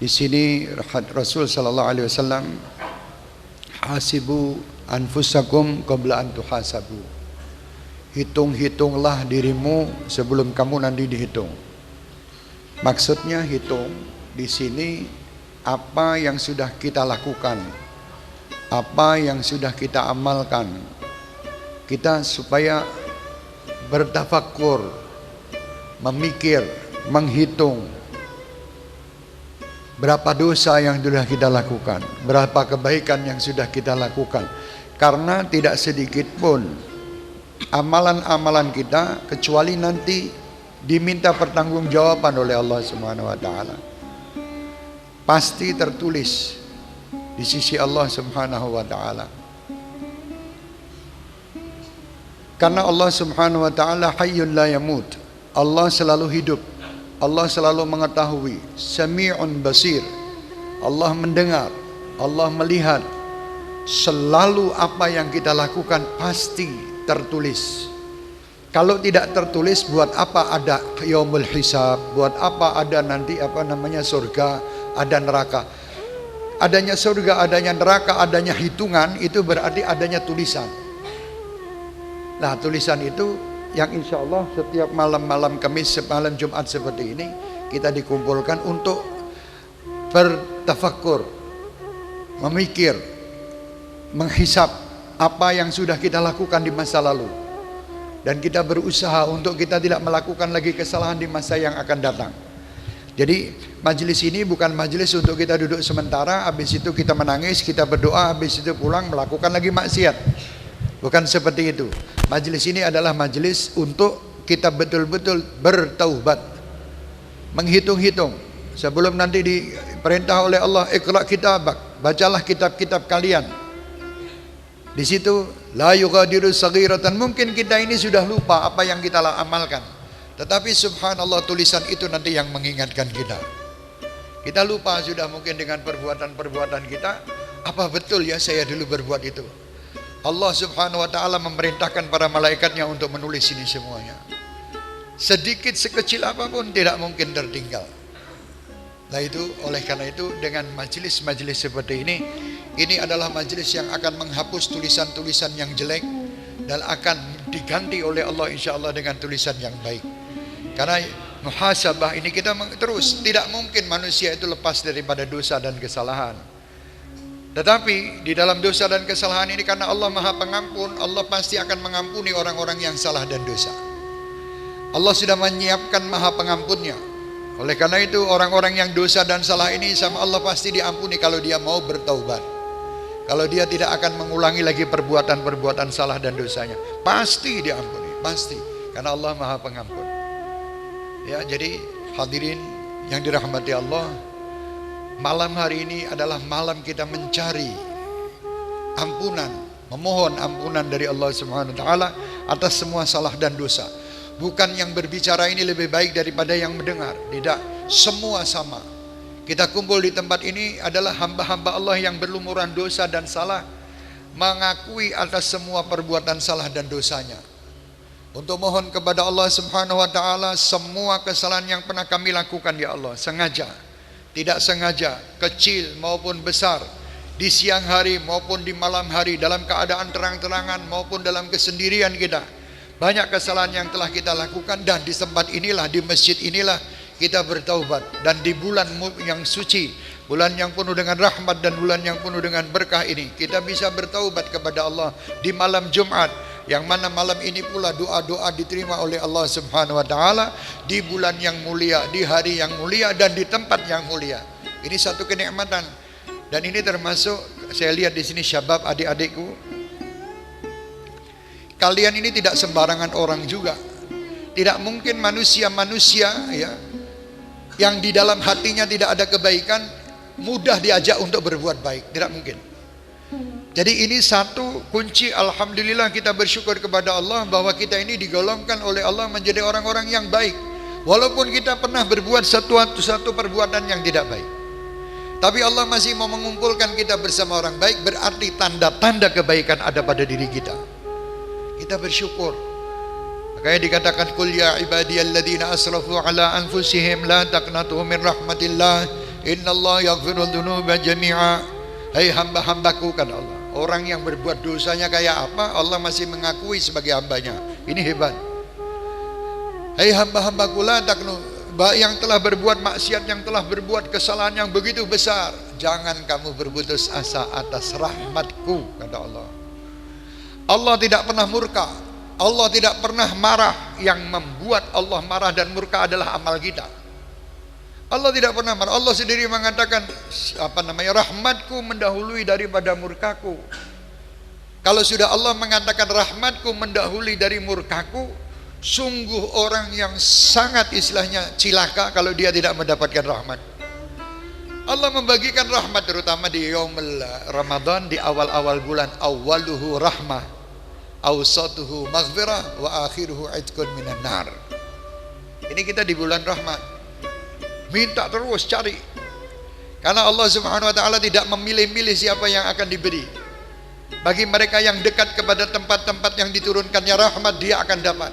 Di sini Rasul sallallahu alaihi wasallam, hasibu anfusakum qabla an tuhasabu. Hitung-hitunglah dirimu sebelum kamu nanti dihitung. Maksudnya hitung di sini apa yang sudah kita lakukan, apa yang sudah kita amalkan. Kita supaya bertafakkur, memikir, menghitung berapa dosa yang sudah kita lakukan, berapa kebaikan yang sudah kita lakukan. Karena tidak sedikit pun amalan-amalan kita kecuali nanti diminta pertanggungjawaban oleh Allah Subhanahu wa taala. Pasti tertulis di sisi Allah Subhanahu wa taala. Karena Allah Subhanahu wa taala hayyun la yamut. Allah selalu hidup. Allah selalu mengetahui, Sami'un basir. Allah mendengar, Allah melihat. Selalu apa yang kita lakukan pasti tertulis. Kalau tidak tertulis, buat apa ada yaumul hisab? Buat apa ada nanti surga, ada neraka? Adanya surga, adanya neraka, adanya hitungan, itu berarti adanya tulisan. Nah, tulisan itu yang insya Allah setiap malam-malam Kamis, malam Jumat seperti ini kita dikumpulkan untuk bertafakkur, memikir, menghisap apa yang sudah kita lakukan di masa lalu, dan kita berusaha untuk kita tidak melakukan lagi kesalahan di masa yang akan datang. Jadi majelis ini bukan majelis untuk kita duduk sementara, habis itu kita menangis, kita berdoa, habis itu pulang melakukan lagi maksiat. Bukan seperti itu. Majelis ini adalah majelis untuk kita betul-betul bertaubat, menghitung-hitung sebelum nanti diperintah oleh Allah, iqra kitabak, bacalah kitab-kitab kalian. Di situ la yughadiru saghiratan. Mungkin kita ini sudah lupa apa yang kita amalkan, tetapi subhanallah tulisan itu nanti yang mengingatkan kita. Kita lupa sudah mungkin dengan perbuatan-perbuatan kita. Apa betul ya saya dulu berbuat itu? Allah Subhanahu wa taala memerintahkan para malaikatnya untuk menulis ini semuanya. Sedikit sekecil apapun tidak mungkin tertinggal. Nah itu, oleh karena itu dengan majelis-majelis seperti ini adalah majelis yang akan menghapus tulisan-tulisan yang jelek dan akan diganti oleh Allah insyaallah dengan tulisan yang baik. Karena muhasabah ini kita terus, tidak mungkin manusia itu lepas daripada dosa dan kesalahan. Tetapi di dalam dosa dan kesalahan ini, karena Allah Maha Pengampun, Allah pasti akan mengampuni orang-orang yang salah dan dosa. Allah sudah menyiapkan Maha Pengampunnya. Oleh karena itu orang-orang yang dosa dan salah ini sama Allah pasti diampuni kalau dia mau bertaubat. Kalau dia tidak akan mengulangi lagi perbuatan-perbuatan salah dan dosanya, pasti diampuni, pasti. Karena Allah Maha Pengampun. Ya, jadi hadirin yang dirahmati Allah, malam hari ini adalah malam kita mencari ampunan, memohon ampunan dari Allah Subhanahu wa taala atas semua salah dan dosa. Bukan yang berbicara ini lebih baik daripada yang mendengar, tidak, semua sama. Kita kumpul di tempat ini adalah hamba-hamba Allah yang berlumuran dosa dan salah, mengakui atas semua perbuatan salah dan dosanya. Untuk mohon kepada Allah Subhanahu wa taala semua kesalahan yang pernah kami lakukan ya Allah, sengaja, tidak sengaja, kecil maupun besar, di siang hari maupun di malam hari, dalam keadaan terang-terangan maupun dalam kesendirian kita. Banyak kesalahan yang telah kita lakukan, dan di tempat inilah, di masjid inilah kita bertaubat. Dan di bulan yang suci, bulan yang penuh dengan rahmat dan bulan yang penuh dengan berkah ini, kita bisa bertaubat kepada Allah di malam Jumat, yang mana malam ini pula doa-doa diterima oleh Allah Subhanahu wa taala, di bulan yang mulia, di hari yang mulia, dan di tempat yang mulia. Ini satu kenikmatan. Dan ini termasuk, saya lihat di sini syabab, adik-adikku, kalian ini tidak sembarangan orang juga. Tidak mungkin manusia-manusia ya, yang di dalam hatinya tidak ada kebaikan mudah diajak untuk berbuat baik, tidak mungkin. Jadi ini satu kunci. Alhamdulillah kita bersyukur kepada Allah bahwa kita ini digolongkan oleh Allah menjadi orang-orang yang baik. Walaupun kita pernah berbuat satu perbuatan yang tidak baik, tapi Allah masih mau mengumpulkan kita bersama orang baik. Berarti tanda-tanda kebaikan ada pada diri kita. Kita bersyukur. Makanya dikatakan, qul ya ibadiyalladzina asrafu ala anfusihim la taqnatu min rahmatillah Innallaha yaghfiru dzunuba jami'a. Hai hamba-hambaku, kata Allah. Orang yang berbuat dosanya kayak apa, Allah masih mengakui sebagai hambanya. Ini hebat. Hai hamba-hambaku, la taknu, yang telah berbuat maksiat, yang telah berbuat kesalahan yang begitu besar, jangan kamu berputus asa atas rahmatku, kata Allah. Allah tidak pernah murka, Allah tidak pernah marah. Yang membuat Allah marah dan murka adalah amal kita. Allah tidak pernah marah. Allah sendiri mengatakan rahmatku mendahului daripada murkaku. Kalau sudah Allah mengatakan rahmatku mendahului dari murkaku, sungguh orang yang sangat istilahnya cilaka kalau dia tidak mendapatkan rahmat. Allah membagikan rahmat terutama di yaumul Ramadan, di awal-awal bulan. Awaluhu rahmah, awsatuhu maghfirah, wa akhiruhu itqun minan nar. Ini kita di bulan rahmat. Minta terus, cari. Karena Allah Subhanahu wa taala tidak memilih-milih siapa yang akan diberi. Bagi mereka yang dekat kepada tempat-tempat yang diturunkannya rahmat, dia akan dapat.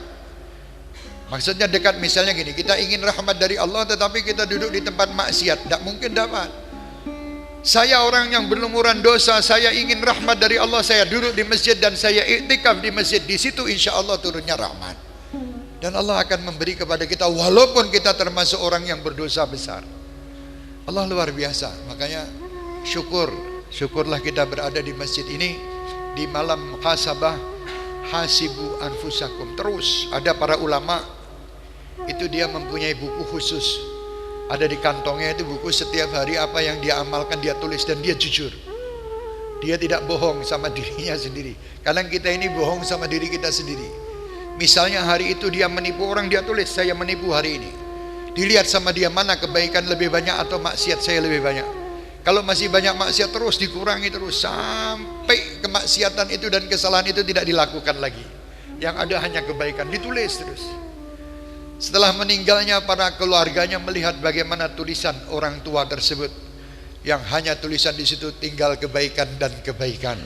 Maksudnya dekat, misalnya gini, kita ingin rahmat dari Allah tetapi kita duduk di tempat maksiat, tidak mungkin dapat. Saya orang yang berlumuran dosa, saya ingin rahmat dari Allah, saya duduk di masjid dan saya iktikaf di masjid, di situ insya Allah turunnya rahmat. Dan Allah akan memberi kepada kita walaupun kita termasuk orang yang berdosa besar. Allah luar biasa. Makanya syukurlah kita berada di masjid ini di malam muhasabah. Hasibu anfusakum. Terus ada para ulama itu dia mempunyai buku khusus, ada di kantongnya itu buku, setiap hari apa yang dia amalkan dia tulis dan dia jujur. Dia tidak bohong sama dirinya sendiri. Kadang kita ini bohong sama diri kita sendiri. Misalnya hari itu dia menipu orang, dia tulis saya menipu hari ini. Dilihat sama dia mana kebaikan lebih banyak atau maksiat saya lebih banyak. Kalau masih banyak maksiat terus dikurangi terus sampai kemaksiatan itu dan kesalahan itu tidak dilakukan lagi. Yang ada hanya kebaikan, ditulis terus. Setelah meninggalnya para keluarganya melihat bagaimana tulisan orang tua tersebut, yang hanya tulisan di situ tinggal kebaikan dan kebaikan.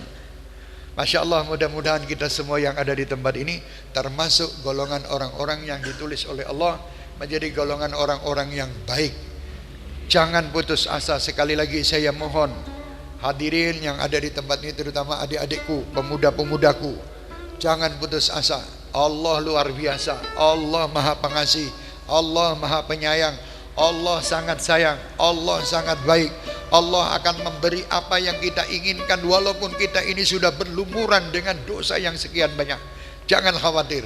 Masya Allah, mudah-mudahan kita semua yang ada di tempat ini termasuk golongan orang-orang yang ditulis oleh Allah menjadi golongan orang-orang yang baik. Jangan putus asa. Sekali lagi saya mohon hadirin yang ada di tempat ini, terutama adik-adikku, pemuda-pemudaku, jangan putus asa. Allah luar biasa, Allah maha pengasih, Allah maha penyayang, Allah sangat sayang, Allah sangat baik. Allah akan memberi apa yang kita inginkan walaupun kita ini sudah berlumuran dengan dosa yang sekian banyak. Jangan khawatir,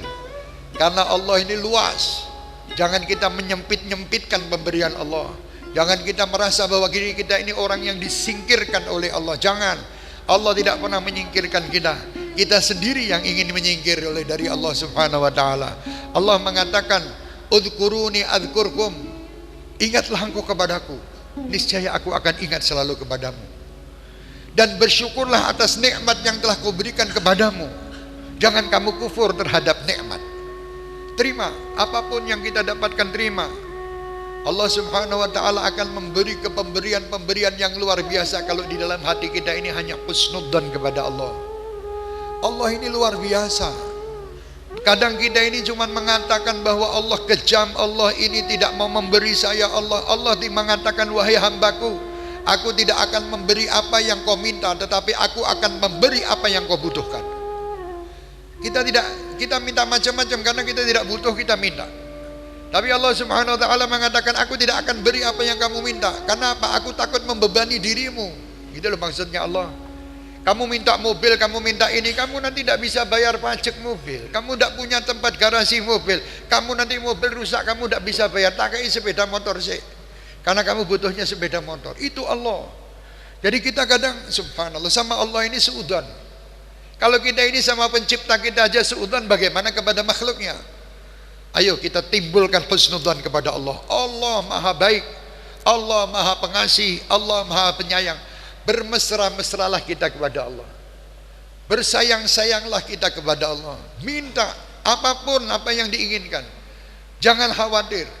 karena Allah ini luas. Jangan kita menyempit-nyempitkan pemberian Allah. Jangan kita merasa bahwa diri kita ini orang yang disingkirkan oleh Allah. Jangan. Allah tidak pernah menyingkirkan kita. Kita sendiri yang ingin menyingkir oleh dari Allah Subhanahu wa taala. Allah mengatakan, "Udhkuruni adzkurkum." Ingatlah engkau kepadaku, niscaya aku akan ingat selalu kepadamu. Dan bersyukurlah atas nikmat yang telah kuberikan kepadamu. Jangan kamu kufur terhadap nikmat. Terima apapun yang kita dapatkan, terima. Allah Subhanahu wa taala akan memberi pemberian yang luar biasa kalau di dalam hati kita ini hanya husnudzan kepada Allah. Allah ini luar biasa. Kadang kita ini cuma mengatakan bahwa Allah kejam, Allah ini tidak mau memberi saya. Allah mengatakan, wahai hambaku, aku tidak akan memberi apa yang kau minta, tetapi aku akan memberi apa yang kau butuhkan. Kita minta macam-macam karena kita tidak butuh, kita minta. Tapi Allah Subhanahu wa taala mengatakan, aku tidak akan beri apa yang kamu minta. Karena apa? Aku takut membebani dirimu. Gitu loh maksudnya Allah. Kamu minta mobil, kamu minta ini, kamu nanti tidak bisa bayar pajak mobil. Kamu tidak punya tempat garasi mobil. Kamu nanti mobil rusak, kamu tidak bisa bayar. Tak kayak sepeda motor sih. Karena kamu butuhnya sepeda motor. Itu Allah. Jadi kita kadang subhanallah sama Allah ini seudan. Kalau kita ini sama pencipta kita aja seudan, bagaimana kepada makhluknya? Ayo kita timbulkan husnudzan kepada Allah. Allah maha baik, Allah maha pengasih, Allah maha penyayang. Bermesra-mesralah kita kepada Allah, bersayang-sayanglah kita kepada Allah. Minta apapun apa yang diinginkan. Jangan khawatir.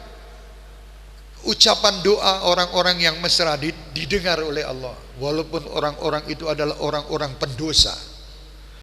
Ucapan doa orang-orang yang mesra didengar oleh Allah, walaupun orang-orang itu adalah orang-orang pendosa.